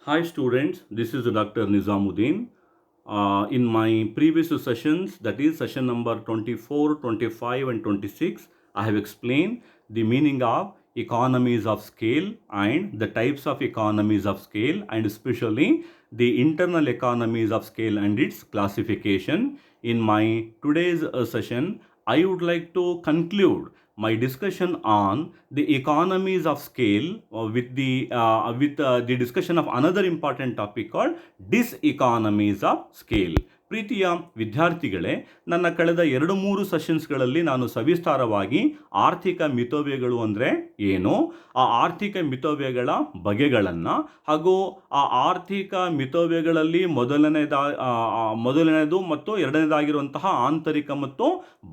Hi students, this is Dr. Nizamuddin. In my previous sessions, that is session number 24, 25 and 26, I have explained the meaning of economies of scale and the types of economies of scale, and especially the internal economies of scale and its classification. In my today's session, I would like to conclude my discussion on the economies of scale with the discussion of another important topic called diseconomies of scale. ಪ್ರೀತಿಯ ವಿದ್ಯಾರ್ಥಿಗಳೇ, ನನ್ನ ಕಳೆದ 2-3 ಸೆಷನ್ಸ್ಗಳಲ್ಲಿ ನಾನು ಸವಿಸ್ತಾರವಾಗಿ ಆರ್ಥಿಕ ಮಿತವ್ಯಯಗಳು ಅಂದರೆ ಏನು, ಆ ಆರ್ಥಿಕ ಮಿತವ್ಯಯಗಳ ಬಗೆಗಳನ್ನು ಹಾಗೂ ಆ ಆರ್ಥಿಕ ಮಿತವ್ಯಯಗಳಲ್ಲಿ ಮೊದಲನೇದು ಮತ್ತು ಎರಡನೇದಾಗಿರುವಂತಹ ಆಂತರಿಕ ಮತ್ತು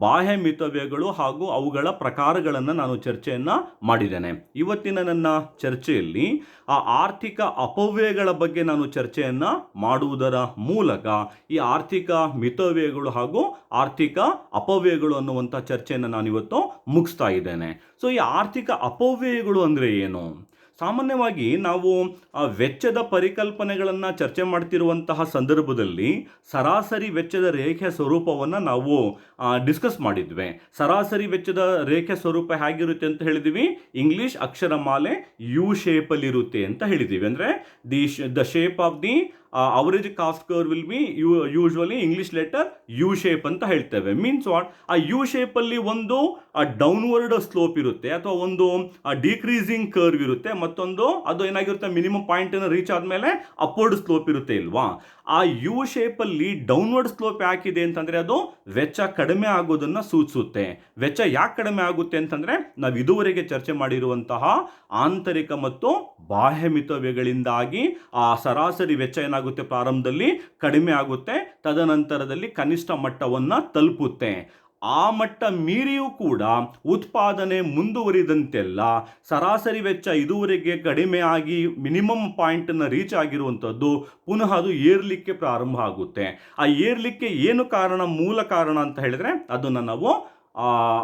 ಬಾಹ್ಯ ಮಿತವ್ಯಯಗಳು ಹಾಗೂ ಅವುಗಳ ಪ್ರಕಾರಗಳನ್ನು ನಾನು ಚರ್ಚೆಯನ್ನು ಮಾಡಿದ್ದೇನೆ. ಇವತ್ತಿನ ನನ್ನ ಚರ್ಚೆಯಲ್ಲಿ ಆ ಆರ್ಥಿಕ ಅಪವ್ಯಯಗಳ ಬಗ್ಗೆ ನಾನು ಚರ್ಚೆಯನ್ನು ಮಾಡುವುದರ ಮೂಲಕ ಈ ಆರ್ಥಿಕ ಮಿತವ್ಯಯಗಳು ಹಾಗೂ ಆರ್ಥಿಕ ಅಪವ್ಯಯಗಳು ಅನ್ನುವಂಥ ಚರ್ಚೆಯನ್ನು ನಾನಿವತ್ತು ಮುಗಿಸ್ತಾ ಇದ್ದೇನೆ. ಸೊ ಈ ಆರ್ಥಿಕ ಅಪವ್ಯಯಗಳು ಅಂದರೆ ಏನು? ಸಾಮಾನ್ಯವಾಗಿ ನಾವು ವೆಚ್ಚದ ಪರಿಕಲ್ಪನೆಗಳನ್ನು ಚರ್ಚೆ ಮಾಡ್ತಿರುವಂತಹ ಸಂದರ್ಭದಲ್ಲಿ ಸರಾಸರಿ ವೆಚ್ಚದ ರೇಖೆ ಸ್ವರೂಪವನ್ನು ನಾವು ಡಿಸ್ಕಸ್ ಮಾಡಿದ್ವಿ. ಸರಾಸರಿ ವೆಚ್ಚದ ರೇಖೆ ಸ್ವರೂಪ ಹೇಗಿರುತ್ತೆ ಅಂತ ಹೇಳಿದ್ವಿ, ಇಂಗ್ಲಿಷ್ ಅಕ್ಷರಮಾಲೆ ಯು ಶೇಪಲ್ಲಿರುತ್ತೆ ಅಂತ ಹೇಳಿದ್ದೀವಿ. ಅಂದರೆ the shape of the average cost curve will be usually English letter U shape ಅಂತ ಹೇಳ್ತೇವೆ. ಮೀನ್ಸ್ ವಾಟ್, ಆ ಯು ಶೇಪಲ್ಲಿ ಒಂದು ಡೌನ್ವರ್ಡ್ ಸ್ಲೋಪ್ ಇರುತ್ತೆ ಅಥವಾ ಒಂದು ಡಿಕ್ರೀಸಿಂಗ್ ಕರ್ವ್ ಇರುತ್ತೆ, ಮತ್ತೊಂದು ಅದು ಏನಾಗಿರುತ್ತೆ ಮಿನಿಮಮ್ ಪಾಯಿಂಟನ್ನು ರೀಚ್ ಆದಮೇಲೆ ಅಪ್ವರ್ಡ್ ಸ್ಲೋಪ್ ಇರುತ್ತೆ ಇಲ್ವಾ. ಆ ಯು ಶೇಪಲ್ಲಿ ಡೌನ್ವರ್ಡ್ ಸ್ಲೋಪ್ ಯಾಕಿದೆ ಅಂತಂದರೆ ಅದು ವೆಚ್ಚ ಕಡಿಮೆ ಆಗೋದನ್ನು ಸೂಚಿಸುತ್ತೆ. ವೆಚ್ಚ ಯಾಕೆ ಕಡಿಮೆ ಆಗುತ್ತೆ ಅಂತಂದರೆ ನಾವು ಇದುವರೆಗೆ ಚರ್ಚೆ ಮಾಡಿರುವಂತಹ ಆಂತರಿಕ ಮತ್ತು ಬಾಹ್ಯ ಮಿತವ್ಯಯಗಳಿಂದಾಗಿ ಆ ಸರಾಸರಿ ವೆಚ್ಚ ಏನಾಗುತ್ತೆ, ಪ್ರಾರಂಭದಲ್ಲಿ ಕಡಿಮೆ ಆಗುತ್ತೆ, ತದನಂತರದಲ್ಲಿ ಕನಿಷ್ಠ ಮಟ್ಟವನ್ನು ತಲುಪುತ್ತೆ. ಆ ಮಟ್ಟ ಮೀರಿಯೂ ಕೂಡ ಉತ್ಪಾದನೆ ಮುಂದುವರಿದಂತೆಲ್ಲ ಸರಾಸರಿ ವೆಚ್ಚ ಇದುವರೆಗೆ ಕಡಿಮೆ ಆಗಿ ಮಿನಿಮಮ್ ಪಾಯಿಂಟನ್ನು ರೀಚ್ ಆಗಿರುವಂಥದ್ದು ಪುನಃ ಅದು ಏರ್ಲಿಕ್ಕೆ ಪ್ರಾರಂಭ ಆಗುತ್ತೆ. ಆ ಏರ್ಲಿಕ್ಕೆ ಏನು ಕಾರಣ, ಮೂಲ ಕಾರಣ ಅಂತ ಹೇಳಿದ್ರೆ ಅದನ್ನು ನಾವು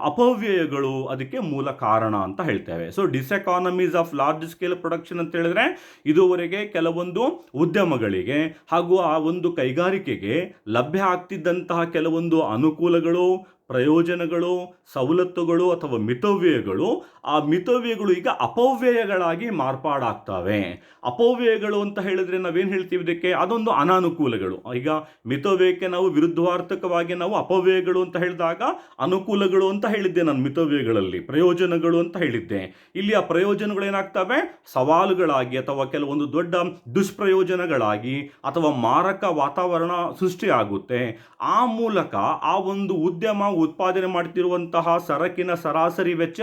ಅಪವ್ಯಯಗಳು ಅದಕ್ಕೆ ಮೂಲ ಕಾರಣ ಅಂತ ಹೇಳ್ತೇವೆ. So diseconomies of large scale production ಅಂತ ಹೇಳಿದ್ರೆ ಇದುವರೆಗೆ ಕೆಲವೊಂದು ಉದ್ಯಮಗಳಿಗೆ ಹಾಗೂ ಆ ಒಂದು ಕೈಗಾರಿಕೆಗೆ ಲಭ್ಯ ಆಗ್ತಿದ್ದಂತಹ ಕೆಲವೊಂದು ಅನುಕೂಲಗಳು, ಪ್ರಯೋಜನಗಳು, ಸವಲತ್ತುಗಳು ಅಥವಾ ಮಿತವ್ಯಯಗಳು, ಆ ಮಿತವ್ಯಯಗಳು ಈಗ ಅಪವ್ಯಯಗಳಾಗಿ ಮಾರ್ಪಾಡಾಗ್ತವೆ. ಅಪವ್ಯಯಗಳು ಅಂತ ಹೇಳಿದ್ರೆ ನಾವೇನು ಹೇಳ್ತೀವಿ ಇದಕ್ಕೆ, ಅದೊಂದು ಅನಾನುಕೂಲಗಳು. ಈಗ ಮಿತವ್ಯಯಕ್ಕೆ ನಾವು ವಿರುದ್ಧಾರ್ಥಕವಾಗಿ ನಾವು ಅಪವ್ಯಯಗಳು ಅಂತ ಹೇಳಿದಾಗ ಅನುಕೂಲಗಳು ಅಂತ ಹೇಳಿದ್ದೆ ನಾನು, ಮಿತವ್ಯಯಗಳಲ್ಲಿ ಪ್ರಯೋಜನಗಳು ಅಂತ ಹೇಳಿದ್ದೆ. ಇಲ್ಲಿ ಆ ಪ್ರಯೋಜನಗಳು ಏನಾಗ್ತವೆ, ಸವಾಲುಗಳಾಗಿ ಅಥವಾ ಕೆಲವೊಂದು ದೊಡ್ಡ ದುಷ್ಪ್ರಯೋಜನಗಳಾಗಿ ಅಥವಾ ಮಾರಕ ವಾತಾವರಣ ಸೃಷ್ಟಿಯಾಗುತ್ತೆ. ಆ ಮೂಲಕ ಆ ಒಂದು ಉದ್ಯಮ ಉತ್ಪಾದನೆ ಮಾಡ್ತಿರುವಂತಹ ಸರಕಿನ ಸರಾಸರಿ ವೆಚ್ಚ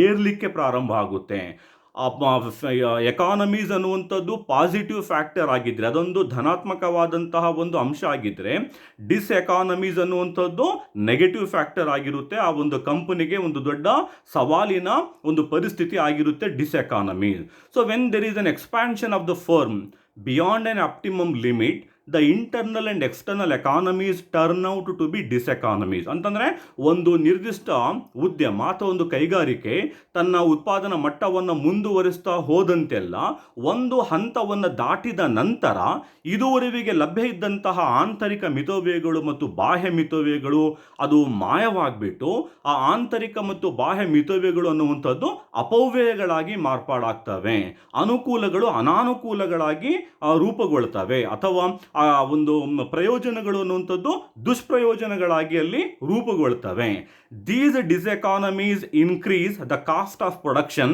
ಏರ್ಲಿಕ್ಕೆ ಪ್ರಾರಂಭ ಆಗುತ್ತೆ. ಎಕಾನಮೀಸ್ ಅನ್ನುವಂಥದ್ದು ಪಾಸಿಟಿವ್ ಫ್ಯಾಕ್ಟರ್ ಆಗಿದ್ದರೆ, ಅದೊಂದು ಧನಾತ್ಮಕವಾದಂತಹ ಒಂದು ಅಂಶ ಆಗಿದ್ದರೆ, ಡಿಸ್ಎಕಾನಮೀಸ್ ಅನ್ನುವಂಥದ್ದು ನೆಗೆಟಿವ್ ಫ್ಯಾಕ್ಟರ್ ಆಗಿರುತ್ತೆ. ಆ ಒಂದು ಕಂಪನಿಗೆ ಒಂದು ದೊಡ್ಡ ಸವಾಲಿನ ಒಂದು ಪರಿಸ್ಥಿತಿ ಆಗಿರುತ್ತೆ diseconomies. So when there is an expansion of the firm beyond an optimum limit, the internal and external economies turn out to be diseconomies. ಅಂತಂದರೆ ಒಂದು ನಿರ್ದಿಷ್ಟ ಉದ್ಯಮ ಅಥವಾ ಒಂದು ಕೈಗಾರಿಕೆ ತನ್ನ ಉತ್ಪಾದನಾ ಮಟ್ಟವನ್ನು ಮುಂದುವರಿಸ್ತಾ ಹೋದಂತೆಲ್ಲ ಒಂದು ಹಂತವನ್ನು ದಾಟಿದ ನಂತರ ಇದುವರೆಗೆ ಲಭ್ಯ ಇದ್ದಂತಹ ಆಂತರಿಕ ಮಿತವ್ಯಯಗಳು ಮತ್ತು ಬಾಹ್ಯ ಮಿತವ್ಯಯಗಳು ಅದು ಮಾಯವಾಗ್ಬಿಟ್ಟು ಆ ಆಂತರಿಕ ಮತ್ತು ಬಾಹ್ಯ ಮಿತವ್ಯಯಗಳು ಅನ್ನುವಂಥದ್ದು ಅಪವ್ಯಯಗಳಾಗಿ ಮಾರ್ಪಾಡಾಗ್ತವೆ. ಅನುಕೂಲಗಳು ಅನಾನುಕೂಲಗಳಾಗಿ ರೂಪುಗೊಳ್ತವೆ ಅಥವಾ ಆ ಒಂದು ಪ್ರಯೋಜನಗಳು ಅನ್ನುವಂಥದ್ದು ದುಷ್ಪ್ರಯೋಜನಗಳಾಗಿ ಅಲ್ಲಿ ರೂಪುಗೊಳ್ತವೆ. These diseconomies increase the cost of production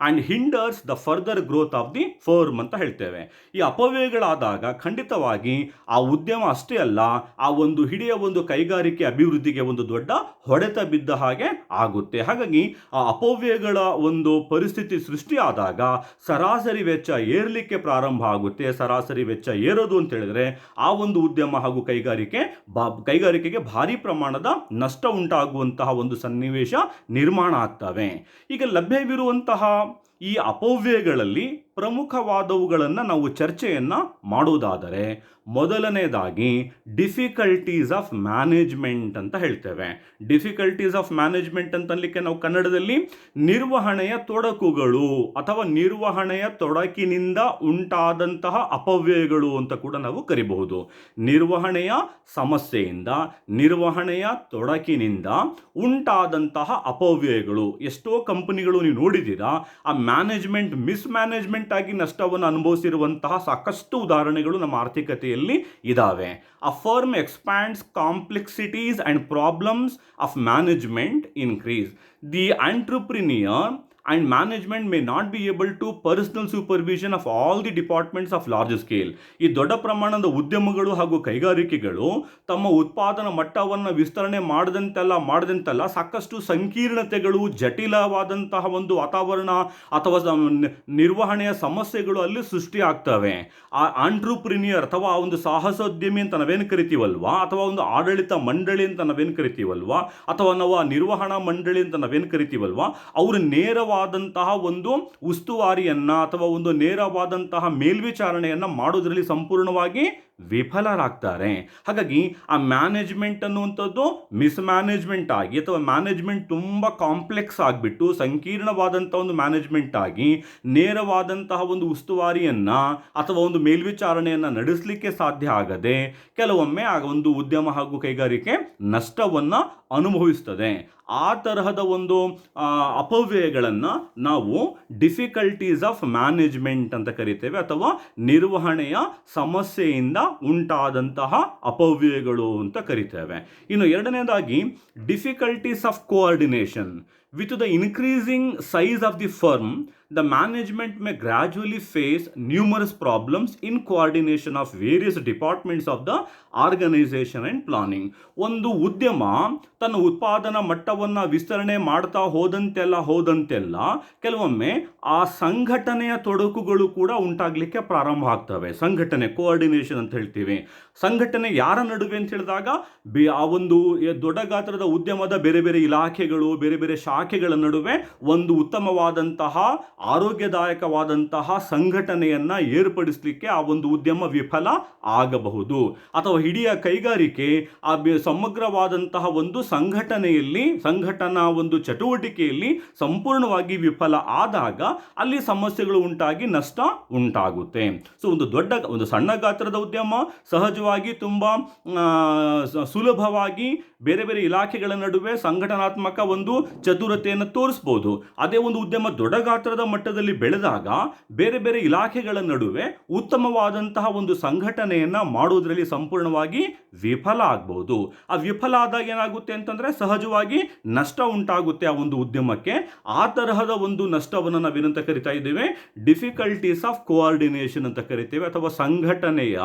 and hinders the further growth of the firm ಅಂತ ಹೇಳ್ತೇವೆ. ಈ ಅಪವ್ಯಯಗಳಾದಾಗ ಖಂಡಿತವಾಗಿ ಆ ಉದ್ಯಮ ಅಷ್ಟೇ ಅಲ್ಲ, ಆ ಒಂದು ಹಿಡಿಯ ಒಂದು ಕೈಗಾರಿಕೆ ಅಭಿವೃದ್ಧಿಗೆ ಒಂದು ದೊಡ್ಡ ಹೊಡೆತ ಬಿದ್ದ ಹಾಗೆ ಆಗುತ್ತೆ. ಹಾಗಾಗಿ ಆ ಅಪವ್ಯಯಗಳ ಒಂದು ಪರಿಸ್ಥಿತಿ ಸೃಷ್ಟಿಯಾದಾಗ ಸರಾಸರಿ ವೆಚ್ಚ ಏರ್ಲಿಕ್ಕೆ ಪ್ರಾರಂಭ ಆಗುತ್ತೆ. ಸರಾಸರಿ ವೆಚ್ಚ ಏರೋದು ಅಂತ ಹೇಳಿದ್ರೆ ಆ ಒಂದು ಉದ್ಯಮ ಹಾಗೂ ಕೈಗಾರಿಕೆಗೆ ಭಾರಿ ಪ್ರಮಾಣದ ನಷ್ಟ ಉಂಟಾಗುವಂತಹ ಒಂದು ಸನ್ನಿವೇಶ ನಿರ್ಮಾಣ ಆಗ್ತವೆ. ಈಗ ಲಭ್ಯವಿರುವಂತಹ ಈ ಅಪವ್ಯಯಗಳಲ್ಲಿ ಪ್ರಮುಖವಾದವುಗಳನ್ನು ನಾವು ಚರ್ಚೆಯನ್ನು ಮಾಡುವುದಾದರೆ, ಮೊದಲನೇದಾಗಿ ಡಿಫಿಕಲ್ಟೀಸ್ ಆಫ್ ಮ್ಯಾನೇಜ್ಮೆಂಟ್ ಅಂತ ಹೇಳ್ತೇವೆ. ಡಿಫಿಕಲ್ಟೀಸ್ ಆಫ್ ಮ್ಯಾನೇಜ್ಮೆಂಟ್ ಅಂತಲಿಕ್ಕೆ ನಾವು ಕನ್ನಡದಲ್ಲಿ ನಿರ್ವಹಣೆಯ ತೊಡಕುಗಳು ಅಥವಾ ನಿರ್ವಹಣೆಯ ತೊಡಕಿನಿಂದ ಉಂಟಾದಂತಹ ಅಪವ್ಯಯಗಳು ಅಂತ ಕೂಡ ನಾವು ಕರಿಬಹುದು. ನಿರ್ವಹಣೆಯ ಸಮಸ್ಯೆಯಿಂದ, ನಿರ್ವಹಣೆಯ ತೊಡಕಿನಿಂದ ಉಂಟಾದಂತಹ ಅಪವ್ಯಯಗಳು. ಎಷ್ಟೋ ಕಂಪನಿಗಳು ನೀವು ನೋಡಿದ್ದೀರಾ, ಆ ಮ್ಯಾನೇಜ್ಮೆಂಟ್ ಮಿಸ್ಮ್ಯಾನೇಜ್ಮೆಂಟ್ ಆಗಿ ನಷ್ಟವನ್ನು ಅನುಭವಿಸಿರುವಂತಹ ಸಾಕಷ್ಟು ಉದಾಹರಣೆಗಳು ನಮ್ಮ ಆರ್ಥಿಕತೆಯಲ್ಲಿ ಇದಾವೆ. A firm expands complexities and problems of management increase. The entrepreneur and management may not be able to personal supervision of all the departments of large scale. ಈ ದೊಡ್ಡ ಪ್ರಮಾಣದ ಉದ್ಯಮಗಳು ಹಾಗೂ ಕೈಗಾರಿಕೆಗಳು ತಮ್ಮ ಉತ್ಪಾದನಾ ಮಟ್ಟವನ್ನು ವಿಸ್ತರಣೆ ಮಾಡದಂತೆಲ್ಲ ಸಾಕಷ್ಟು ಸಂಕೀರ್ಣತೆಗಳು, ಜಟಿಲವಾದಂತಹ ಒಂದು ವಾತಾವರಣ ಅಥವಾ ನಿರ್ವಹಣೆಯ ಸಮಸ್ಯೆಗಳು ಅಲ್ಲಿ ಸೃಷ್ಟಿ ಆಗ್ತವೆ. ಆ ಆಂಟ್ರಪ್ರಿನಿಯರ್ ಅಥವಾ ಒಂದು ಸಾಹಸೋದ್ಯಮಿ ಅಂತ ನಾವೇನು ಕರಿತೀವಲ್ವಾ, ಅಥವಾ ಒಂದು ಆಡಳಿತ ಮಂಡಳಿ ಅಂತ ನಾವೇನು ಕರಿತೀವಲ್ವಾ, ಅಥವಾ ನಾವು ಆ ನಿರ್ವಹಣಾ ಮಂಡಳಿ ಅಂತ ನಾವೇನು ಕರಿತೀವಲ್ವಾ, ಅವರು ನೇರವಾದಂತಹ ಒಂದು ಉಸ್ತುವಾರಿಯನ್ನ ಅಥವಾ ಒಂದು ನೇರವಾದಂತಹ ಮೇಲ್ವಿಚಾರಣೆಯನ್ನ ಮಾಡೋದ್ರಲ್ಲಿ ಸಂಪೂರ್ಣವಾಗಿ ವಿಫಲರಾಗ್ತಾರೆ. ಹಾಗಾಗಿ ಆ ಮ್ಯಾನೇಜ್ಮೆಂಟ್ ಅನ್ನುವಂಥದ್ದು ಮಿಸ್ಮ್ಯಾನೇಜ್ಮೆಂಟ್ ಆಗಿ ಅಥವಾ ಮ್ಯಾನೇಜ್ಮೆಂಟ್ ತುಂಬ ಕಾಂಪ್ಲೆಕ್ಸ್ ಆಗಿಬಿಟ್ಟು ಸಂಕೀರ್ಣವಾದಂಥ ಒಂದು ಮ್ಯಾನೇಜ್ಮೆಂಟ್ ಆಗಿ ನೇರವಾದಂತಹ ಒಂದು ಉಸ್ತುವಾರಿಯನ್ನ ಅಥವಾ ಒಂದು ಮೇಲ್ವಿಚಾರಣೆಯನ್ನು ನಡೆಸಲಿಕ್ಕೆ ಸಾಧ್ಯ ಆಗದೆ ಕೆಲವೊಮ್ಮೆ ಆ ಒಂದು ಉದ್ಯಮ ಹಾಗೂ ಕೈಗಾರಿಕೆ ನಷ್ಟವನ್ನು ಅನುಭವಿಸ್ತದೆ. ಆ ತರಹದ ಒಂದು ಅಪವ್ಯಯಗಳನ್ನು ನಾವು ಡಿಫಿಕಲ್ಟೀಸ್ ಆಫ್ ಮ್ಯಾನೇಜ್ಮೆಂಟ್ ಅಂತ ಕರಿತೇವೆ, ಅಥವಾ ನಿರ್ವಹಣೆಯ ಸಮಸ್ಯೆಯಿಂದ ಉಂಟಾದಂತಹ ಅಪವ್ಯಯಗಳು ಅಂತ ಕರಿತೇವೆ. ಇನ್ನು ಎರಡನೇದಾಗಿ difficulties of coordination. With the increasing size of the firm, the management may gradually face numerous problems in coordination of various departments of the organization and planning. ಒಂದು ಉದ್ಯಮ ತನ್ನ ಉತ್ಪಾದನಾ ಮಟ್ಟವನ್ನು ವಿಸ್ತರಣೆ ಮಾಡ್ತಾ ಹೋದಂತೆಲ್ಲ ಕೆಲವೊಮ್ಮೆ ಆ ಸಂಘಟನೆಯ ತೊಡಕುಗಳು ಕೂಡ ಉಂಟಾಗಲಿಕ್ಕೆ ಪ್ರಾರಂಭ ಆಗ್ತವೆ. ಸಂಘಟನೆ, ಕೋಆರ್ಡಿನೇಷನ್ ಅಂತ ಹೇಳ್ತೀವಿ. ಸಂಘಟನೆ ಯಾರ ನಡುವೆ ಅಂತ ಹೇಳಿದಾಗ ಆ ಒಂದು ದೊಡ್ಡ ಗಾತ್ರದ ಉದ್ಯಮದ ಬೇರೆ ಬೇರೆ ಇಲಾಖೆಗಳು, ಬೇರೆ ಬೇರೆ ಶಾಖೆಗಳ ನಡುವೆ ಒಂದು ಉತ್ತಮವಾದಂತಹ ಆರೋಗ್ಯದಾಯಕವಾದಂತಹ ಸಂಘಟನೆಯನ್ನ ಏರ್ಪಡಿಸಲಿಕ್ಕೆ ಆ ಒಂದು ಉದ್ಯಮ ವಿಫಲ ಆಗಬಹುದು. ಅಥವಾ ಇಡೀ ಕೈಗಾರಿಕೆ ಆ ಸಮಗ್ರವಾದಂತಹ ಒಂದು ಸಂಘಟನಾ ಒಂದು ಚಟುವಟಿಕೆಯಲ್ಲಿ ಸಂಪೂರ್ಣವಾಗಿ ವಿಫಲ ಆದಾಗ ಅಲ್ಲಿ ಸಮಸ್ಯೆಗಳು ಉಂಟಾಗಿ ನಷ್ಟ ಉಂಟಾಗುತ್ತೆ. ಸೊ ಒಂದು ಸಣ್ಣ ಗಾತ್ರದ ಉದ್ಯಮ ಸಹಜವಾಗಿ ತುಂಬಾ ಸುಲಭವಾಗಿ ಬೇರೆ ಬೇರೆ ಇಲಾಖೆಗಳ ನಡುವೆ ಸಂಘಟನಾತ್ಮಕ ಒಂದು ಚತುರತೆಯನ್ನು ತೋರಿಸಬಹುದು. ಅದೇ ಒಂದು ಉದ್ಯಮ ದೊಡ್ಡ ಗಾತ್ರದ ಮಟ್ಟದಲ್ಲಿ ಬೆಳೆದಾಗ ಬೇರೆ ಬೇರೆ ಇಲಾಖೆಗಳ ನಡುವೆ ಉತ್ತಮವಾದಂತಹ ಒಂದು ಸಂಘಟನೆಯನ್ನ ಮಾಡುವುದರಲ್ಲಿ ಸಂಪೂರ್ಣವಾಗಿ ವಿಫಲ ಆಗಬಹುದು. ಆ ವಿಫಲ ಆದಾಗ ಏನಾಗುತ್ತೆ ಅಂತಂದ್ರೆ ಸಹಜವಾಗಿ ನಷ್ಟ ಉಂಟಾಗುತ್ತೆ ಆ ಒಂದು ಉದ್ಯಮಕ್ಕೆ. ಆ ತರಹದ ಒಂದು ನಷ್ಟವನ್ನು ನಾವೇನಂತ ಕರಿತಾ ಇದ್ದೇವೆ, ಡಿಫಿಕಲ್ಟೀಸ್ ಆಫ್ ಕೋಆರ್ಡಿನೇಷನ್ ಅಂತ ಕರಿತೇವೆ, ಅಥವಾ ಸಂಘಟನೆಯ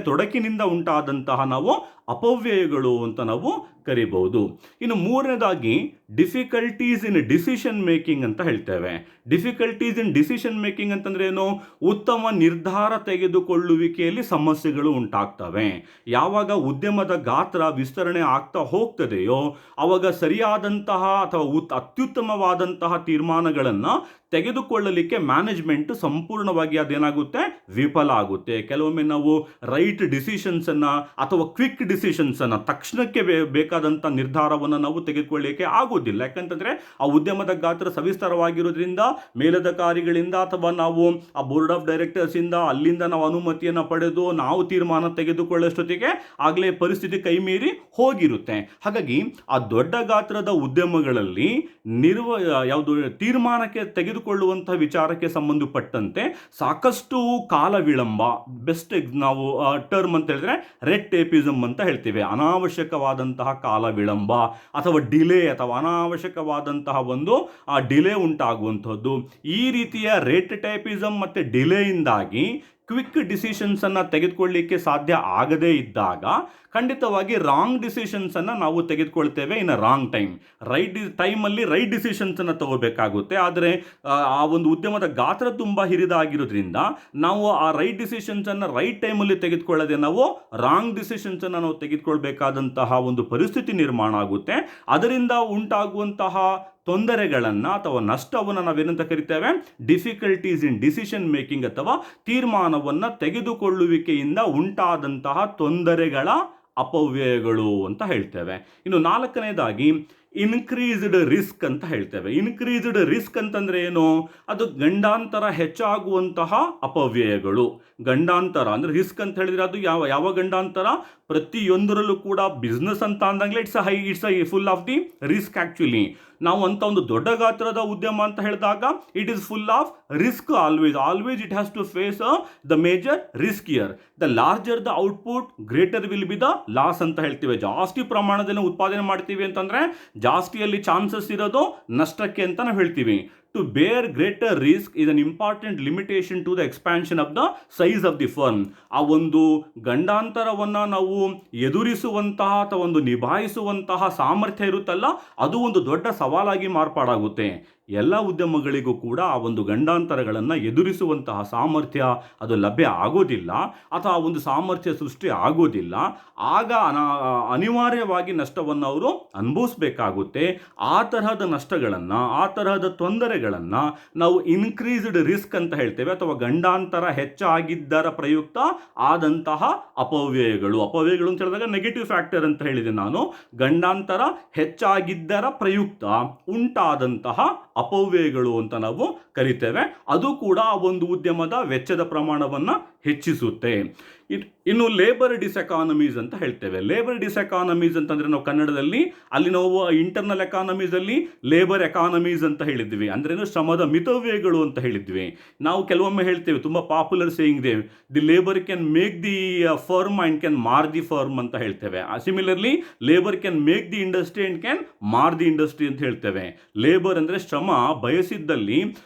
ತೊಡಕಿನಿಂದ ಉಂಟಾದಂತಹ ನಾವು ಅಪವ್ಯಯಗಳು ಅಂತ ನಾವು ಕರಿಬಹುದು. ಇನ್ನು ಮೂರನೇದಾಗಿ ಡಿಫಿಕಲ್ಟೀಸ್ ಇನ್ ಡಿಸಿಷನ್ ಮೇಕಿಂಗ್ ಅಂತ ಹೇಳ್ತೇವೆ. ಡಿಫಿಕಲ್ಟೀಸ್ ಇನ್ ಡಿಸಿಷನ್ ಮೇಕಿಂಗ್ ಅಂತಂದ್ರೆ ಏನು? ಉತ್ತಮ ನಿರ್ಧಾರ ತೆಗೆದುಕೊಳ್ಳುವಿಕೆಯಲ್ಲಿ ಸಮಸ್ಯೆಗಳು ಉಂಟಾಗ್ತವೆ. ಯಾವಾಗ ಉದ್ಯಮದ ಗಾತ್ರ ವಿಸ್ತರಣೆ ಆಗ್ತಾ ಹೋಗ್ತದೆಯೋ ಆವಾಗ ಸರಿಯಾದಂತಹ ಅಥವಾ ಅತ್ಯುತ್ತಮವಾದಂತಹ ತೀರ್ಮಾನಗಳನ್ನು ತೆಗೆದುಕೊಳ್ಳಲಿಕ್ಕೆ ಮ್ಯಾನೇಜ್ಮೆಂಟ್ ಸಂಪೂರ್ಣವಾಗಿ ಅದೇನಾಗುತ್ತೆ, ವಿಫಲ ಆಗುತ್ತೆ. ಕೆಲವೊಮ್ಮೆ ನಾವು ರೈಟ್ ಡಿಸಿಷನ್ಸ್ ಅನ್ನ ಅಥವಾ ಕ್ವಿಕ್ ಡಿಸಿಷನ್ಸ್ ಅನ್ನ, ತಕ್ಷಣಕ್ಕೆ ಬೇಕಾದಂಥ ನಿರ್ಧಾರವನ್ನು ನಾವು ತೆಗೆದುಕೊಳ್ಳಲಿಕ್ಕೆ ಆಗೋದಿಲ್ಲ. ಯಾಕಂತಂದ್ರೆ ಆ ಉದ್ಯಮದ ಗಾತ್ರ ಸವಿಸ್ತಾರವಾಗಿರೋದ್ರಿಂದ ಮೇಲಧಿಕಾರಿಗಳಿಂದ ಅಥವಾ ನಾವು ಆ ಬೋರ್ಡ್ ಆಫ್ ಡೈರೆಕ್ಟರ್ಸ್ ಇಂದ ಅಲ್ಲಿಂದ ನಾವು ಅನುಮತಿಯನ್ನು ಪಡೆದು ನಾವು ತೀರ್ಮಾನ ತೆಗೆದುಕೊಳ್ಳೋಷ್ಟೊತ್ತಿಗೆ ಆಗಲೇ ಪರಿಸ್ಥಿತಿ ಕೈಮೀರಿ ಹೋಗಿರುತ್ತೆ. ಹಾಗಾಗಿ ಆ ದೊಡ್ಡ ಗಾತ್ರದ ಉದ್ಯಮಗಳಲ್ಲಿ ತೀರ್ಮಾನಕ್ಕೆ ತೆಗೆದುಕೊಳ್ಳುವಂತಹ ವಿಚಾರಕ್ಕೆ ಸಂಬಂಧಪಟ್ಟಂತೆ ಸಾಕಷ್ಟು ಕಾಲ ವಿಳಂಬ, ಬೆಸ್ಟ್ ನಾವು ಟರ್ಮ್ ಅಂತ ಹೇಳಿದ್ರೆ ರೆಡ್ ಟೇಪಿಸಮ್ ಅಂತ ಹೇಳ್ತೀವಿ. ಅನಾವಶ್ಯಕವಾದಂತಹ ಕಾಲ ವಿಳಂಬ ಅಥವಾ ಡಿಲೇ ಅಥವಾ ಅನಾವಶ್ಯಕವಾದಂತಹ ಒಂದು ಡಿಲೇ ಉಂಟಾಗುವಂಥದ್ದು. ಈ ರೀತಿಯ ರೆಡ್ ಟೇಪಿಸಮ್ ಮತ್ತು ಡಿಲೇಯಿಂದಾಗಿ ಕ್ವಿಕ್ ಡಿಸಿಷನ್ಸ್ ಅನ್ನು ತೆಗೆದುಕೊಳ್ಳಲಿಕ್ಕೆ ಸಾಧ್ಯ ಆಗದೇ ಇದ್ದಾಗ ಖಂಡಿತವಾಗಿ ರಾಂಗ್ ಡಿಸಿಷನ್ಸ್ ಅನ್ನು ನಾವು ತೆಗೆದುಕೊಳ್ತೇವೆ ಇನ್ ರಾಂಗ್ ಟೈಮ್. ರೈಟ್ ಟೈಮಲ್ಲಿ ರೈಟ್ ಡಿಸಿಷನ್ಸ್ ಅನ್ನು ತಗೋಬೇಕಾಗುತ್ತೆ. ಆದರೆ ಆ ಒಂದು ಉದ್ಯಮದ ಗಾತ್ರ ತುಂಬ ಹಿರಿದಾಗಿರೋದ್ರಿಂದ ನಾವು ಆ ರೈಟ್ ಡಿಸಿಷನ್ಸ್ ಅನ್ನು ರೈಟ್ ಟೈಮಲ್ಲಿ ತೆಗೆದುಕೊಳ್ಳದೆ ನಾವು ರಾಂಗ್ ಡಿಸಿಷನ್ಸ್ ಅನ್ನು ನಾವು ತೆಗೆದುಕೊಳ್ಬೇಕಾದಂತಹ ಒಂದು ಪರಿಸ್ಥಿತಿ ನಿರ್ಮಾಣ ಆಗುತ್ತೆ. ಅದರಿಂದ ಉಂಟಾಗುವಂತಹ ತೊಂದರೆಗಳನ್ನು ಅಥವಾ ನಷ್ಟವನ್ನು ನಾವೇನಂತ ಕರಿತೇವೆ, ಡಿಫಿಕಲ್ಟೀಸ್ ಇನ್ ಡಿಸಿಷನ್ ಮೇಕಿಂಗ್ ಅಥವಾ ತೀರ್ಮಾನವನ್ನು ತೆಗೆದುಕೊಳ್ಳುವಿಕೆಯಿಂದ ಉಂಟಾದಂತಹ ತೊಂದರೆಗಳ ಅಪವ್ಯಯಗಳು ಅಂತ ಹೇಳ್ತೇವೆ. ಇನ್ನು ನಾಲ್ಕನೇದಾಗಿ ಇನ್ಕ್ರೀಸ್ಡ್ ರಿಸ್ಕ್ ಅಂತ ಹೇಳ್ತೇವೆ. ಇನ್ಕ್ರೀಸ್ಡ್ ರಿಸ್ಕ್ ಅಂತಂದ್ರೆ ಏನು? ಅದು ಗಂಡಾಂತರ ಹೆಚ್ಚಾಗುವಂತಹ ಅಪವ್ಯಯಗಳು. ಗಂಡಾಂತರ ಅಂದ್ರೆ ರಿಸ್ಕ್ ಅಂತ ಹೇಳಿದ್ರೆ ಅದು ಯಾವ ಗಂಡಾಂತರ? ಪ್ರತಿಯೊಂದರಲ್ಲೂ ಕೂಡ ಬಿಸ್ನೆಸ್ ಅಂತ ಅಂದಂಗ್ಲೆ it's full of the risk. Actually ನಾವು ಅಂತ ಒಂದು ದೊಡ್ಡ ಗಾತ್ರದ ಉದ್ಯಮ ಅಂತ ಹೇಳಿದಾಗ it is full of risk. Always it has to face the major risk here. The larger the output greater will be the loss ಅಂತ ಹೇಳ್ತೀವಿ. ಜಾಸ್ತಿ ಪ್ರಮಾಣದಲ್ಲಿ ಉತ್ಪಾದನೆ ಮಾಡ್ತೀವಿ ಅಂತಂದ್ರೆ ಜಾಸ್ತಿಯಲ್ಲಿ ಚಾನ್ಸಸ್ ಇರೋದು ನಷ್ಟಕ್ಕೆ ಅಂತ ನಾವು ಹೇಳ್ತೀವಿ. To bear greater risk is an important limitation to the expansion of the size of the firm. ಆ ಒಂದು ಗಂಡಾಂತರವನ್ನು ನಾವು ಎದುರಿಸುವಂತಹ ಅಥವಾ ಒಂದು ನಿಭಾಯಿಸುವಂತಹ ಸಾಮರ್ಥ್ಯ ಇರುತ್ತಲ್ಲ, ಅದು ಒಂದು ದೊಡ್ಡ ಸವಾಲಾಗಿ ಮಾರ್ಪಾಡಾಗುತ್ತೆ. ಎಲ್ಲ ಉದ್ಯಮಗಳಿಗೂ ಕೂಡ ಆ ಒಂದು ಗಂಡಾಂತರಗಳನ್ನು ಎದುರಿಸುವಂತಹ ಸಾಮರ್ಥ್ಯ ಅದು ಲಭ್ಯ ಆಗೋದಿಲ್ಲ ಅಥವಾ ಒಂದು ಸಾಮರ್ಥ್ಯ ಸೃಷ್ಟಿ ಆಗೋದಿಲ್ಲ. ಆಗ ಅನಿವಾರ್ಯವಾಗಿ ನಷ್ಟವನ್ನು ಅವರು ಅನುಭವಿಸಬೇಕಾಗುತ್ತೆ. ಆ ತರಹದ ನಷ್ಟಗಳನ್ನು, ಆ ತರಹದ ತೊಂದರೆಗಳನ್ನು ನಾವು ಇನ್ಕ್ರೀಸ್ಡ್ ರಿಸ್ಕ್ ಅಂತ ಹೇಳ್ತೇವೆ ಅಥವಾ ಗಂಡಾಂತರ ಹೆಚ್ಚಾಗಿದ್ದರ ಪ್ರಯುಕ್ತ ಆದಂತಹ ಅಪವ್ಯಯಗಳು. ಅಪವ್ಯಯಗಳು ಅಂತ ಹೇಳಿದಾಗ ನೆಗೆಟಿವ್ ಫ್ಯಾಕ್ಟರ್ ಅಂತ ಹೇಳಿದೆ ನಾನು. ಗಂಡಾಂತರ ಹೆಚ್ಚಾಗಿದ್ದರ ಪ್ರಯುಕ್ತ ಉಂಟಾದಂತಹ ಅಪವ್ಯಯಗಳು ಅಂತ ನಾವು ಕರಿತೇವೆ. ಅದು ಕೂಡ ಒಂದು ಉದ್ಯಮದ ವೆಚ್ಚದ ಪ್ರಮಾಣವನ್ನು ಹೆಚ್ಚಿಸುತ್ತೆ. ಇನ್ನು ಲೇಬರ್ ಡಿಸ್ಎಕಾನಮೀಸ್ ಅಂತ ಹೇಳ್ತೇವೆ. ಲೇಬರ್ ಡಿಸ್ಎಕಾನಮೀಸ್ ಅಂತಂದ್ರೆ ನಾವು ಕನ್ನಡದಲ್ಲಿ ಅಲ್ಲಿ ನಾವು ಇಂಟರ್ನಲ್ ಎಕಾನಮೀಸ್ ಅಲ್ಲಿ ಲೇಬರ್ ಎಕಾನಮೀಸ್ ಅಂತ ಹೇಳಿದ್ವಿ. ಅಂದ್ರೇನು? ಶ್ರಮದ ಮಿತವ್ಯಯಗಳು ಅಂತ ಹೇಳಿದ್ವಿ. ನಾವು ಕೆಲವೊಮ್ಮೆ ಹೇಳ್ತೇವೆ, ತುಂಬಾ ಪಾಪ್ಯುಲರ್ ಸೇಯಿಂಗ್ ಇದೆ, the labour can make the firm and can mar the firm ಅಂತ ಹೇಳ್ತೇವೆ. Similarly labour can make the industry and can mar the industry ಅಂತ ಹೇಳ್ತೇವೆ. ಲೇಬರ್ ಅಂದ್ರೆ ಶ್ರಮ ಬಯಸಿದ್ದಲ್ಲಿ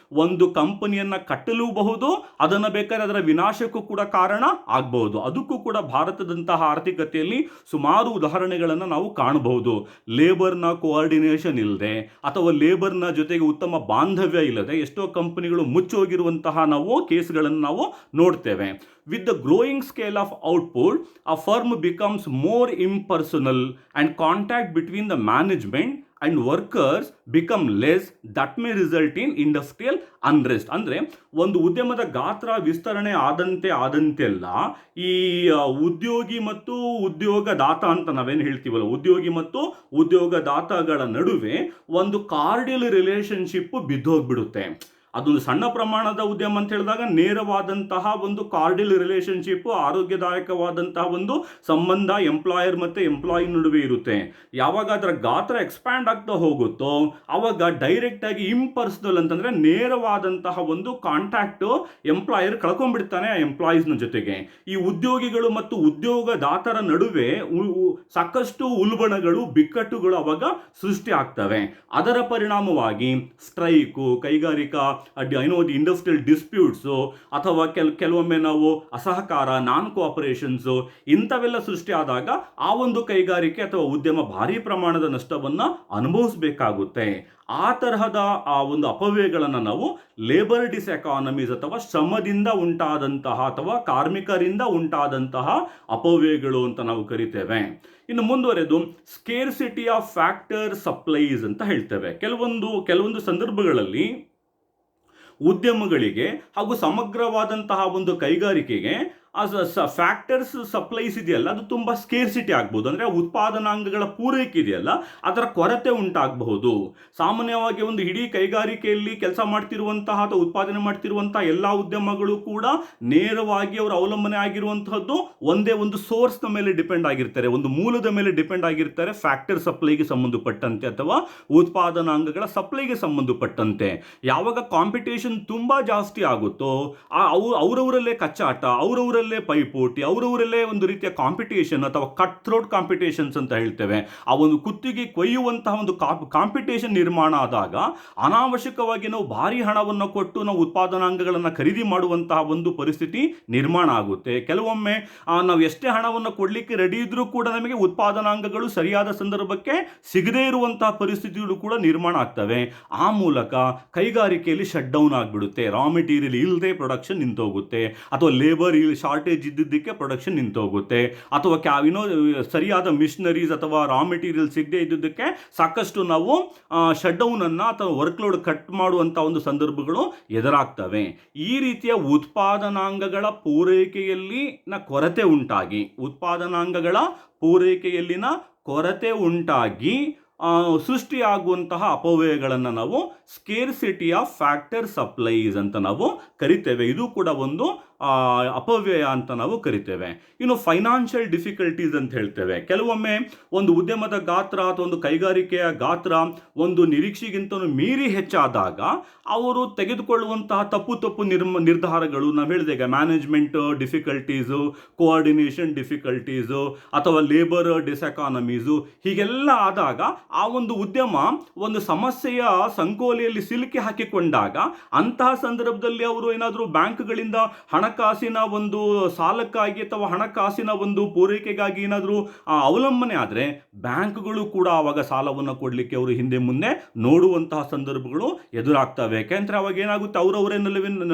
ಒಂದು ಕಂಪನಿಯನ್ನ ಕಟ್ಟಲೂಬಹುದು, ಅದನ್ನು ಬೇಕಾದ್ರೆ ಅದರ ವಿನಾಶಕ್ಕೂ ಕೂಡ ಕಾರಣ ಆಗಬಹುದು. ಅದಕ್ಕೂ ಕೂಡ ಭಾರತದಂತಹ ಆರ್ಥಿಕತೆಯಲ್ಲಿ ಸುಮಾರು ಉದಾಹರಣೆಗಳನ್ನು ನಾವು ಕಾಣಬಹುದು. ಲೇಬರ್ನ ಕೋಆರ್ಡಿನೇಷನ್ ಇಲ್ಲದೆ ಅಥವಾ ಲೇಬರ್ನ ಜೊತೆಗೆ ಉತ್ತಮ ಬಾಂಧವ್ಯ ಇಲ್ಲದೆ ಎಷ್ಟೋ ಕಂಪನಿಗಳು ಮುಚ್ಚೋಗಿರುವಂತಹ ನಾವು ಕೇಸ್ಗಳನ್ನು ನಾವು ನೋಡ್ತೇವೆ. With the growing scale of output, a firm becomes more impersonal and contact between the management and workers become less. That may result in industrial unrest. ಅಂದರೆ ಒಂದು ಉದ್ಯಮದ ಗಾತ್ರ ವಿಸ್ತರಣೆ ಆದಂತೆಲ್ಲ ಈ ಉದ್ಯೋಗಿ ಮತ್ತು ಉದ್ಯೋಗದಾತ ಅಂತ ನಾವೇನು ಹೇಳ್ತೀವಲ್ಲ, ಉದ್ಯೋಗಿ ಮತ್ತು ಉದ್ಯೋಗದಾತಗಳ ನಡುವೆ ಒಂದು ಕಾರ್ಡಿಯಲ್ ರಿಲೇಶನ್ಶಿಪ್ ಬಿದ್ದೋಗ್ಬಿಡುತ್ತೆ. ಅದೊಂದು ಸಣ್ಣ ಪ್ರಮಾಣದ ಉದ್ಯಮ ಅಂತ ಹೇಳಿದಾಗ ನೇರವಾದಂತಹ ಒಂದು ಕಾರ್ಡಿಯಲ್ ರಿಲೇಶನ್ಶಿಪ್, ಆರೋಗ್ಯದಾಯಕವಾದಂತಹ ಒಂದು ಸಂಬಂಧ ಎಂಪ್ಲಾಯರ್ ಮತ್ತು ಎಂಪ್ಲಾಯಿ ನಡುವೆ ಇರುತ್ತೆ. ಯಾವಾಗ ಅದರ ಗಾತ್ರ ಎಕ್ಸ್ಪ್ಯಾಂಡ್ ಆಗ್ತಾ ಹೋಗುತ್ತೋ ಆವಾಗ ಡೈರೆಕ್ಟ್ ಆಗಿ ಇಂಪರ್ಸನಲ್ ಅಂತಂದ್ರೆ ನೇರವಾದಂತಹ ಒಂದು ಕಾಂಟ್ಯಾಕ್ಟ್ ಎಂಪ್ಲಾಯರ್ ಕಳ್ಕೊಂಡ್ಬಿಡ್ತಾನೆ ಆ ಎಂಪ್ಲಾಯೀಸ್ನ ಜೊತೆಗೆ. ಈ ಉದ್ಯೋಗಿಗಳು ಮತ್ತು ಉದ್ಯೋಗದಾತರ ನಡುವೆ ಸಾಕಷ್ಟು ಉಲ್ಬಣಗಳು, ಬಿಕ್ಕಟ್ಟುಗಳು ಅವಾಗ ಸೃಷ್ಟಿ ಆಗ್ತವೆ. ಅದರ ಪರಿಣಾಮವಾಗಿ ಸ್ಟ್ರೈಕು, ಕೈಗಾರಿಕಾ ಇಂಡಸ್ಟ್ರಿಯಲ್ ಡಿಸ್ಪ್ಯೂಟ್ಸು ಅಥವಾ ಕೆಲವೊಮ್ಮೆ ನಾವು ಅಸಹಕಾರ, ನಾನ್ ಕೋಆಪರೇಷನ್ಸು ಇಂಥವೆಲ್ಲ ಸೃಷ್ಟಿ ಆದಾಗ ಆ ಒಂದು ಕೈಗಾರಿಕೆ ಅಥವಾ ಉದ್ಯಮ ಭಾರಿ ಪ್ರಮಾಣದ ನಷ್ಟವನ್ನು ಅನುಭವಿಸಬೇಕಾಗುತ್ತೆ. ಆ ತರಹದ ಆ ಒಂದು ಅಪವ್ಯಯಗಳನ್ನು ನಾವು ಲೇಬರ್ ಡಿಸ್ಎಕಾನಮೀಸ್ ಅಥವಾ ಶ್ರಮದಿಂದ ಉಂಟಾದಂತಹ ಅಥವಾ ಕಾರ್ಮಿಕರಿಂದ ಉಂಟಾದಂತಹ ಅಪವ್ಯಯಗಳು ಅಂತ ನಾವು ಕರಿತೇವೆ. ಇನ್ನು ಮುಂದುವರೆದು ಸ್ಕೇರ್ಸಿಟಿ ಆಫ್ ಫ್ಯಾಕ್ಟರ್ ಸಪ್ಲೈಸ್ ಅಂತ ಹೇಳ್ತೇವೆ. ಕೆಲವೊಂದು ಸಂದರ್ಭಗಳಲ್ಲಿ ಉದ್ಯಮಗಳಿಗೆ ಹಾಗೂ ಸಮಗ್ರವಾದಂತಹ ಒಂದು ಕೈಗಾರಿಕೆಗೆ ಫ್ಯಾಕ್ಟರ್ಸ್ ಸಪ್ಲೈಸ್ ಇದೆಯಲ್ಲ, ಅದು ತುಂಬ ಸ್ಕೇರ್ಸಿಟಿ ಆಗ್ಬೋದು. ಅಂದರೆ ಉತ್ಪಾದನಾಂಗಗಳ ಪೂರೈಕೆ ಇದೆಯಲ್ಲ, ಅದರ ಕೊರತೆ ಉಂಟಾಗಬಹುದು. ಸಾಮಾನ್ಯವಾಗಿ ಒಂದು ಇಡೀ ಕೈಗಾರಿಕೆಯಲ್ಲಿ ಕೆಲಸ ಮಾಡ್ತಿರುವಂತಹ ಅಥವಾ ಉತ್ಪಾದನೆ ಮಾಡ್ತಿರುವಂತಹ ಎಲ್ಲ ಉದ್ಯಮಗಳು ಕೂಡ ನೇರವಾಗಿ ಅವರು ಅವಲಂಬನೆ ಆಗಿರುವಂತಹದ್ದು ಒಂದೇ ಒಂದು ಸೋರ್ಸ್ನ ಮೇಲೆ ಡಿಪೆಂಡ್ ಆಗಿರ್ತಾರೆ, ಒಂದು ಮೂಲದ ಮೇಲೆ ಡಿಪೆಂಡ್ ಆಗಿರ್ತಾರೆ. ಫ್ಯಾಕ್ಟರ್ ಸಪ್ಲೈಗೆ ಸಂಬಂಧಪಟ್ಟಂತೆ ಅಥವಾ ಉತ್ಪಾದನಾಂಗಗಳ ಸಪ್ಲೈಗೆ ಸಂಬಂಧಪಟ್ಟಂತೆ ಯಾವಾಗ ಕಾಂಪಿಟೇಷನ್ ತುಂಬಾ ಜಾಸ್ತಿ ಆಗುತ್ತೋ ಅವರವರಲ್ಲೇ ಕಚ್ಚಾಟ, ಅವರವರಲ್ಲೇ ಪೈಪೋಟಿ, ಅವರವರಲ್ಲೇ ಒಂದು ರೀತಿಯ ಕಾಂಪಿಟೇಷನ್ ಅಥವಾ ಕಟ್ ಥ್ರೋಟ್ ಕಾಂಪಿಟೇಷನ್ಸ್ ಅಂತ ಹೇಳ್ತೇವೆ. ಆ ಒಂದು ಕುತ್ತಿಗೆ ಕೊಯ್ಯುವಂತಹ ಒಂದು ಕಾಂಪಿಟೇಷನ್ ನಿರ್ಮಾಣ ಆದಾಗ ಅನಾವಶ್ಯಕವಾಗಿ ನಾವು ಭಾರಿ ಹಣವನ್ನು ಕೊಟ್ಟು ನಾವು ಉತ್ಪಾದನಾಂಗಗಳನ್ನು ಖರೀದಿ ಮಾಡುವಂತಹ ಒಂದು ಪರಿಸ್ಥಿತಿ ನಿರ್ಮಾಣ ಆಗುತ್ತೆ. ಕೆಲವೊಮ್ಮೆ ನಾವು ಎಷ್ಟೇ ಹಣವನ್ನು ಕೊಡಲಿಕ್ಕೆ ರೆಡಿ ಇದ್ರೂ ಕೂಡ ನಮಗೆ ಉತ್ಪಾದನಾಂಗಗಳು ಸರಿಯಾದ ಸಂದರ್ಭಕ್ಕೆ ಸಿಗದೇ ಇರುವಂತಹ ಪರಿಸ್ಥಿತಿಗಳು ಕೂಡ ನಿರ್ಮಾಣ ಆಗ್ತವೆ. ಆ ಮೂಲಕ ಕೈಗಾರಿಕೆಯಲ್ಲಿ ಶಟ್ ಡೌನ್ ಆಗಿಬಿಡುತ್ತೆ. ರಾ ಮೆಟೀರಿಯಲ್ ಇಲ್ಲದೆ ಪ್ರೊಡಕ್ಷನ್ ನಿಂತೋಗುತ್ತೆ ಅಥವಾ ಲೇಬರ್ ಶಾರ್ಟೇಜ್ ಇದ್ದಿದ್ದಕ್ಕೆ ಪ್ರೊಡಕ್ಷನ್ ನಿಂತೋಗುತ್ತೆ, ಅಥವಾ ಸರಿಯಾದ ಮಿಷನರೀಸ್ ಅಥವಾ ರಾ ಮೆಟೀರಿಯಲ್ ಸಿಗದೆ ಇದ್ದಿದ್ದಕ್ಕೆ ಸಾಕಷ್ಟು ನಾವು ಶಟ್ ಡೌನ್ ಅನ್ನ ಅಥವಾ ವರ್ಕ್ ಲೋಡ್ ಕಟ್ ಮಾಡುವಂಥ ಒಂದು ಸಂದರ್ಭಗಳು ಎದುರಾಗ್ತವೆ. ಈ ರೀತಿಯ ಉತ್ಪಾದನಾಂಗಗಳ ಪೂರೈಕೆಯಲ್ಲಿನ ಕೊರತೆ ಉಂಟಾಗಿ ಸೃಷ್ಟಿಯಾಗುವಂತಹ ಅಪವ್ಯಯಗಳನ್ನು ನಾವು ಸ್ಕೇರ್ಸಿಟಿ ಆಫ್ ಫ್ಯಾಕ್ಟರ್ ಸಪ್ಲೈಸ್ ಅಂತ ನಾವು ಕರಿತೇವೆ. ಇದು ಕೂಡ ಒಂದು ಅಪವ್ಯಯ ಅಂತ ನಾವು ಕರಿತೇವೆ. ಇನ್ನು ಫೈನಾನ್ಷಿಯಲ್ ಡಿಫಿಕಲ್ಟೀಸ್ ಅಂತ ಹೇಳ್ತೇವೆ. ಕೆಲವೊಮ್ಮೆ ಒಂದು ಉದ್ಯಮದ ಗಾತ್ರ ಅಥವಾ ಒಂದು ಕೈಗಾರಿಕೆಯ ಗಾತ್ರ ಒಂದು ನಿರೀಕ್ಷೆಗಿಂತ ಮೀರಿ ಹೆಚ್ಚಾದಾಗ ಅವರು ತೆಗೆದುಕೊಳ್ಳುವಂತಹ ತಪ್ಪು ನಿರ್ಧಾರಗಳು, ನಾವು ಹೇಳಿದಾಗ ಮ್ಯಾನೇಜ್ಮೆಂಟ್ ಡಿಫಿಕಲ್ಟೀಸು, ಕೋಆರ್ಡಿನೇಷನ್ ಡಿಫಿಕಲ್ಟೀಸು ಅಥವಾ ಲೇಬರ್ ಡಿಸ್ಎಕಾನಮೀಸು, ಹೀಗೆಲ್ಲ ಆದಾಗ ಆ ಒಂದು ಉದ್ಯಮ ಒಂದು ಸಮಸ್ಯೆಯ ಸಂಕೋಲೆಯಲ್ಲಿ ಸಿಲುಕಿ ಹಾಕಿಕೊಂಡಾಗ ಅಂತಹ ಸಂದರ್ಭದಲ್ಲಿ ಅವರು ಏನಾದರೂ ಬ್ಯಾಂಕ್ಗಳಿಂದ ಹಣಕಾಸಿನ ಒಂದು ಸಾಲಕ್ಕಾಗಿ ಅಥವಾ ಹಣಕಾಸಿನ ಒಂದು ಪೂರೈಕೆಗಾಗಿ ಏನಾದರೂ ಅವಲಂಬನೆ ಆದರೆ ಬ್ಯಾಂಕ್ಗಳು ಕೂಡ ಆವಾಗ ಸಾಲವನ್ನು ಕೊಡಲಿಕ್ಕೆ ಅವರು ಹಿಂದೆ ಮುಂದೆ ನೋಡುವಂತಹ ಸಂದರ್ಭಗಳು ಎದುರಾಗ್ತವೆ. ಯಾಕೆಂದರೆ ಅವಾಗ ಏನಾಗುತ್ತೆ, ಅವರವರೇ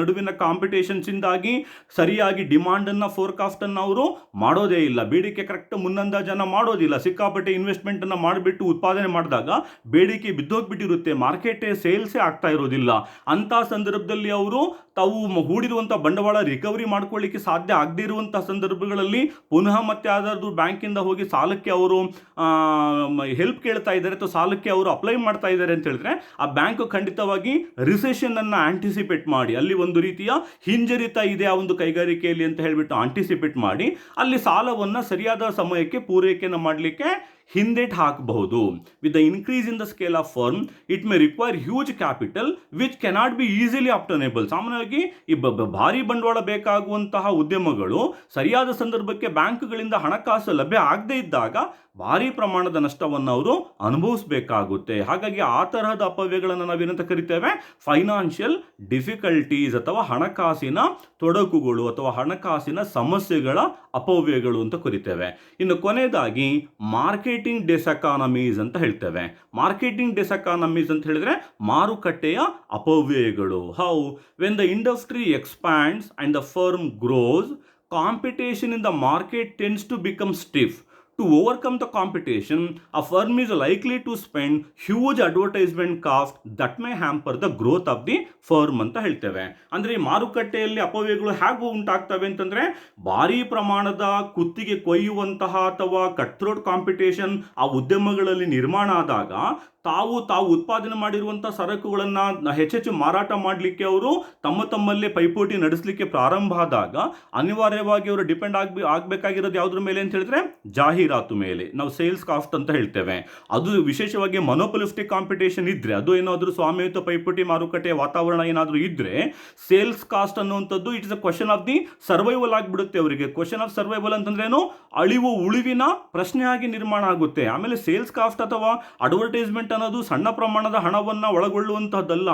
ನಡುವಿನ ಕಾಂಪಿಟೇಷನ್ಸ್ ಇಂದಾಗಿ ಸರಿಯಾಗಿ ಡಿಮಾಂಡನ್ನು ಫೋರ್ಕಾಸ್ಟನ್ನು ಅವರು ಮಾಡೋದೇ ಇಲ್ಲ, ಬೇಡಿಕೆ ಕರೆಕ್ಟ್ ಮುನ್ನಂದಾಜನ್ನು ಮಾಡೋದಿಲ್ಲ. ಸಿಕ್ಕಾಪಟ್ಟೆ ಇನ್ವೆಸ್ಟ್ಮೆಂಟನ್ನು ಮಾಡಿಬಿಟ್ಟು ಉತ್ಪಾದನೆ ಮಾಡಿದಾಗ ಬೇಡಿಕೆ ಬಿದ್ದೋಗ್ಬಿಟ್ಟಿರುತ್ತೆ, ಮಾರ್ಕೆಟ್ ಸೇಲ್ಸೇ ಆಗ್ತಾ ಇರೋದಿಲ್ಲ. ಅಂಥ ಸಂದರ್ಭದಲ್ಲಿ ಅವರು ತಾವು ಹೂಡಿರುವಂಥ ಬಂಡವಾಳ ರಿಕವರಿ ಮಾಡ್ಕೊಳ್ಳಿಕ್ಕೆ ಸಾಧ್ಯ ಆಗದೇ ಇರುವಂತಹ ಸಂದರ್ಭಗಳಲ್ಲಿ ಪುನಃ ಮತ್ತೆ ಯಾವ್ದಾದ್ರು ಬ್ಯಾಂಕಿಂದ ಹೋಗಿ ಸಾಲಕ್ಕೆ ಅವರು ಹೆಲ್ಪ್ ಕೇಳ್ತಾ ಇದ್ದಾರೆ ಅಥವಾ ಸಾಲಕ್ಕೆ ಅವರು ಅಪ್ಲೈ ಮಾಡ್ತಾ ಇದ್ದಾರೆ ಅಂತ ಹೇಳಿದ್ರೆ ಆ ಬ್ಯಾಂಕ್ ಖಂಡಿತವಾಗಿ ರಿಸೆಷನ್ ಅನ್ನು ಆಂಟಿಸಿಪೇಟ್ ಮಾಡಿ, ಅಲ್ಲಿ ಒಂದು ರೀತಿಯ ಹಿಂಜರಿತ ಇದೆ ಆ ಒಂದು ಕೈಗಾರಿಕೆಯಲ್ಲಿ ಅಂತ ಹೇಳಿಬಿಟ್ಟು ಆಂಟಿಸಿಪೇಟ್ ಮಾಡಿ ಅಲ್ಲಿ ಸಾಲವನ್ನು ಸರಿಯಾದ ಸಮಯಕ್ಕೆ ಪೂರೈಕೆಯನ್ನು ಮಾಡಲಿಕ್ಕೆ ಹಿಂದೇಟ್ ಹಾಕಬಹುದು. With the increase in the scale of firm it may require huge capital which cannot be easily obtainable. ಸಾಮಾನ್ಯವಾಗಿ ಈ ಭಾರಿ ಬಂಡವಾಳ ಬೇಕಾಗುವಂತಹ ಉದ್ಯಮಗಳು ಸರಿಯಾದ ಸಂದರ್ಭಕ್ಕೆ ಬ್ಯಾಂಕ್ಗಳಿಂದ ಹಣಕಾಸು ಲಭ್ಯ ಆಗದೇ ಇದ್ದಾಗ ಭಾರಿ ಪ್ರಮಾಣದ ನಷ್ಟವನ್ನು ಅವರು ಅನುಭವಿಸಬೇಕಾಗುತ್ತೆ. ಹಾಗಾಗಿ ಆ ತರಹದ ಅಪವ್ಯಯಗಳನ್ನು ನಾವೇನಂತ ಕರಿತೇವೆ, ಫೈನಾನ್ಷಿಯಲ್ ಡಿಫಿಕಲ್ಟೀಸ್ ಅಥವಾ ಹಣಕಾಸಿನ ತೊಡಕುಗಳು ಅಥವಾ ಹಣಕಾಸಿನ ಸಮಸ್ಯೆಗಳ ಅಪವ್ಯಯಗಳು ಅಂತ ಕರಿತೇವೆ. ಇನ್ನು ಕೊನೆಯದಾಗಿ ಮಾರ್ಕೆಟಿಂಗ್ ಡಿಸ್ಎಕಾನಮೀಸ್ ಅಂತ ಹೇಳ್ತೇವೆ. ಮಾರ್ಕೆಟಿಂಗ್ ಡಿಸ್ಎಕಾನಮೀಸ್ ಅಂತ ಹೇಳಿದ್ರೆ ಮಾರುಕಟ್ಟೆಯ ಅಪವ್ಯಯಗಳು. How when the industry expands and the firm grows, competition in the market tends to become stiff. To overcome the competition, a firm is likely to spend huge advertisement cost that may hamper the growth of the firm ಅಂತ ಹೇಳ್ತೇವೆ. ಅಂದರೆ ಈ ಮಾರುಕಟ್ಟೆಯಲ್ಲಿ ಅಪವ್ಯಯಗಳು ಹೇಗೆ ಉಂಟಾಗ್ತವೆ ಅಂತಂದರೆ, ಭಾರಿ ಪ್ರಮಾಣದ ಕುತ್ತಿಗೆ ಕೊಯ್ಯುವಂತಹ ಅಥವಾ ಕಟ್ ಥ್ರೋಟ್ ಕಾಂಪಿಟೇಷನ್ ಆ ಉದ್ಯಮಗಳಲ್ಲಿ ನಿರ್ಮಾಣ ಆದಾಗ ತಾವು ಉತ್ಪಾದನೆ ಮಾಡಿರುವಂಥ ಸರಕುಗಳನ್ನು ಹೆಚ್ಚೆಚ್ಚು ಮಾರಾಟ ಮಾಡಲಿಕ್ಕೆ ಅವರು ತಮ್ಮಲ್ಲೇ ಪೈಪೋಟಿ ನಡೆಸಲಿಕ್ಕೆ ಪ್ರಾರಂಭ ಆದಾಗ ಅನಿವಾರ್ಯವಾಗಿ ಅವರು ಡಿಪೆಂಡ್ ಆಗಬೇಕಾಗಿರೋದು ಯಾವುದ್ರ ಮೇಲೆ ಅಂತ ಹೇಳಿದ್ರೆ ಜಾಹೀರಾತು ಮೇಲೆ. ನಾವು ಸೇಲ್ಸ್ ಕಾಸ್ಟ್ ಅಂತ ಹೇಳ್ತೇವೆ. ಅದು ವಿಶೇಷವಾಗಿ ಮೊನೋಪೊಲಿಸ್ಟಿಕ್ ಕಾಂಪಿಟೇಷನ್ ಇದ್ದರೆ, ಅದು ಏನಾದರೂ ಸ್ವಾಮಿಯುತ ಪೈಪೋಟಿ ಮಾರುಕಟ್ಟೆಯ ವಾತಾವರಣ ಏನಾದರೂ ಇದ್ದರೆ ಸೇಲ್ಸ್ ಕಾಸ್ಟ್ ಅನ್ನುವಂಥದ್ದು it is a question of the survival ಆಗಿಬಿಡುತ್ತೆ ಅವರಿಗೆ. ಕ್ವಶನ್ ಆಫ್ ಸರ್ವೈವಲ್ ಅಂತಂದ್ರೇನು, ಅಳಿವು ಉಳಿವಿನ ಪ್ರಶ್ನೆಯಾಗಿ ನಿರ್ಮಾಣ ಆಗುತ್ತೆ. ಆಮೇಲೆ ಸೇಲ್ಸ್ ಕಾಸ್ಟ್ ಅಥವಾ ಅಡ್ವರ್ಟೈಸ್ಮೆಂಟ್ ಅನ್ನೋದು ಸಣ್ಣ ಪ್ರಮಾಣದ ಹಣವನ್ನು ಒಳಗೊಳ್ಳುವಂತಹದ್ದಲ್ಲ.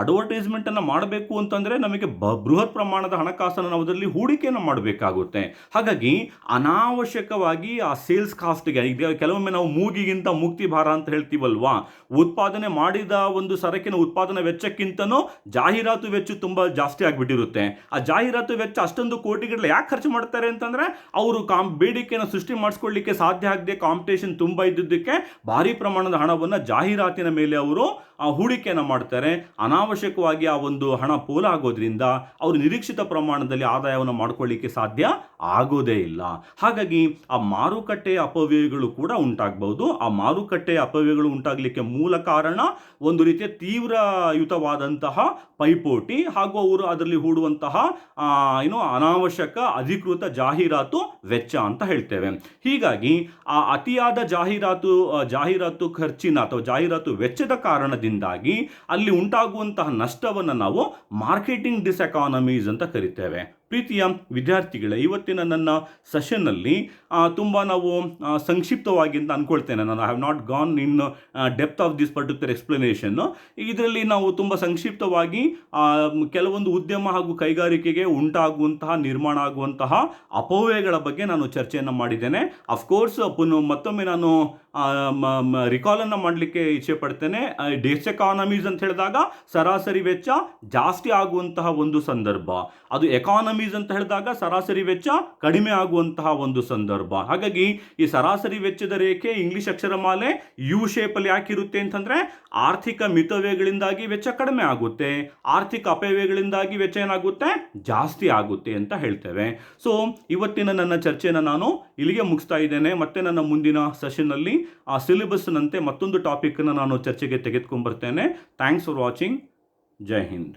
ಅಡ್ವರ್ಟೈಸ್ಮೆಂಟ್ ಅನ್ನು ಮಾಡಬೇಕು ಅಂತಂದ್ರೆ ನಮಗೆ ಬೃಹತ್ ಪ್ರಮಾಣದ ಹಣಕಾಸನ್ನು ನಾವು ಅದರಲ್ಲಿ ಹೂಡಿಕೆಯನ್ನು ಮಾಡಬೇಕಾಗುತ್ತೆ. ಹಾಗಾಗಿ ಅನಾವಶ್ಯಕವಾಗಿ ಆ ಸೇಲ್ಸ್ ಕಾಸ್ಟ್ಗೆ, ಈಗ ಕೆಲವೊಮ್ಮೆ ನಾವು ಮೂಗಿಗಿಂತ ಮುಕ್ತಿ ಭಾರ ಅಂತ ಹೇಳ್ತೀವಲ್ವಾ, ಉತ್ಪಾದನೆ ಮಾಡಿದ ಒಂದು ಸರಕಿನ ಉತ್ಪಾದನಾ ವೆಚ್ಚಕ್ಕಿಂತನೂ ಜಾಹೀರಾತು ವೆಚ್ಚ ತುಂಬಾ ಜಾಸ್ತಿ ಆಗಿಬಿಟ್ಟಿರುತ್ತೆ. ಆ ಜಾಹೀರಾತು ವೆಚ್ಚ ಅಷ್ಟೊಂದು ಕೋಟಿಗಟ್ಟಲೆ ಯಾಕೆ ಖರ್ಚು ಮಾಡ್ತಾರೆ ಅಂತಂದ್ರೆ, ಅವರು ಬೇಡಿಕೆಯನ್ನು ಸೃಷ್ಟಿ ಮಾಡಿಸ್ಕೊಳ್ಳಿಕ್ಕೆ ಸಾಧ್ಯ ಆಗದೆ ಕಾಂಪಿಟೇಷನ್ ತುಂಬ ಇದ್ದಿದ್ದಕ್ಕೆ ಭಾರಿ ಪ್ರಮಾಣದ ಹಣವನ್ನು ಜಾಹೀರಾತಿನ ಮೇಲೆ ಅವರು ಹೂಡಿಕೆಯನ್ನು ಮಾಡ್ತಾರೆ. ಅನಾವಶ್ಯಕವಾಗಿ ಆ ಒಂದು ಹಣ ಪೋಲಾಗೋದ್ರಿಂದ ಅವರು ನಿರೀಕ್ಷಿತ ಪ್ರಮಾಣದಲ್ಲಿ ಆದಾಯವನ್ನು ಮಾಡ್ಕೊಳ್ಳಿಕ್ಕೆ ಸಾಧ್ಯ ಆಗೋದೇ ಇಲ್ಲ. ಹಾಗಾಗಿ ಆ ಮಾರುಕಟ್ಟೆಯ ಅಪವ್ಯಯಗಳು ಕೂಡ ಉಂಟಾಗಬಹುದು. ಆ ಮಾರುಕಟ್ಟೆಯ ಅಪವ್ಯಯಗಳು ಉಂಟಾಗಲಿಕ್ಕೆ ಮೂಲ ಕಾರಣ ಒಂದು ರೀತಿಯ ತೀವ್ರಯುತವಾದಂತಹ ಪೈಪೋಟಿ ಹಾಗೂ ಅವರು ಅದರಲ್ಲಿ ಹೂಡುವಂತಹ ಅನಾವಶ್ಯಕ ಅಧಿಕೃತ ಜಾಹೀರಾತು ವೆಚ್ಚ ಅಂತ ಹೇಳ್ತೇವೆ. ಹೀಗಾಗಿ ಆ ಅತಿಯಾದ ಜಾಹೀರಾತು ಖರ್ಚಿನ ಅಥವಾ ಜಾಹೀರಾತು ವೆಚ್ಚದ ಕಾರಣದಿಂದಾಗಿ ಅಲ್ಲಿ ಉಂಟಾಗುವಂತಹ ನಷ್ಟವನ್ನು ನಾವು ಮಾರ್ಕೆಟಿಂಗ್ ಡಿಸ್ಎಕಾನಮೀಸ್ ಅಂತ ಕರಿತೇವೆ. ಪ್ರೀತಿಯ ವಿದ್ಯಾರ್ಥಿಗಳೇ, ಇವತ್ತಿನ ನನ್ನ ಸೆಷನ್ನಲ್ಲಿ ತುಂಬ ನಾವು ಸಂಕ್ಷಿಪ್ತವಾಗಿ ಅಂತ ಅಂದ್ಕೊಳ್ತೇನೆ. ನಾನು I have not gone in depth of this particular explanation. ಇದರಲ್ಲಿ ನಾವು ತುಂಬ ಸಂಕ್ಷಿಪ್ತವಾಗಿ ಕೆಲವೊಂದು ಉದ್ಯಮ ಹಾಗೂ ಕೈಗಾರಿಕೆಗೆ ಉಂಟಾಗುವಂತಹ ನಿರ್ಮಾಣ ಆಗುವಂತಹ ಅಪವ್ಯಯಗಳ ಬಗ್ಗೆ ನಾನು ಚರ್ಚೆಯನ್ನು ಮಾಡಿದ್ದೇನೆ. ಅಫ್ಕೋರ್ಸ್ ಮತ್ತೊಮ್ಮೆ ನಾನು ರಿಕಾಲನ್ನು ಮಾಡಲಿಕ್ಕೆ ಇಚ್ಛೆ ಪಡ್ತೇನೆ. ಡಿಸ್ಎಕಾನಮೀಸ್ ಅಂತ ಹೇಳಿದಾಗ ಸರಾಸರಿ ವೆಚ್ಚ ಜಾಸ್ತಿ ಆಗುವಂತಹ ಒಂದು ಸಂದರ್ಭ, ಅದು ಎಕಾನಮಿ ಎಕಾನಮೀಸ್ ಅಂತ ಹೇಳಿದಾಗ ಸರಾಸರಿ ವೆಚ್ಚ ಕಡಿಮೆ ಆಗುವಂತಹ ಒಂದು ಸಂದರ್ಭ. ಹಾಗಾಗಿ ಈ ಸರಾಸರಿ ವೆಚ್ಚದ ರೇಖೆ ಇಂಗ್ಲಿಷ್ ಅಕ್ಷರಮಾಲೆ ಯು ಶೇಪಲ್ಲಿ ಯಾಕಿರುತ್ತೆ ಅಂತಂದ್ರೆ ಆರ್ಥಿಕ ಮಿತವ್ಯಯಗಳಿಂದಾಗಿ ವೆಚ್ಚ ಕಡಿಮೆ ಆಗುತ್ತೆ, ಆರ್ಥಿಕ ಅಪವ್ಯಯಗಳಿಂದಾಗಿ ವೆಚ್ಚ ಏನಾಗುತ್ತೆ ಜಾಸ್ತಿ ಆಗುತ್ತೆ ಅಂತ ಹೇಳ್ತೇವೆ. ಸೊ ಇವತ್ತಿನ ನನ್ನ ಚರ್ಚೆಯನ್ನು ನಾನು ಇಲ್ಲಿಗೆ ಮುಗಿಸ್ತಾ ಇದ್ದೇನೆ. ಮತ್ತೆ ನನ್ನ ಮುಂದಿನ ಸೆಷನ್ನಲ್ಲಿ ಆ ಸಿಲೆಬಸ್ನಂತೆ ಮತ್ತೊಂದು ಟಾಪಿಕ್ ನಾನು ಚರ್ಚೆಗೆ ತೆಗೆದುಕೊಂಡು ಬರ್ತೇನೆ. Thanks for watching. Jai Hind.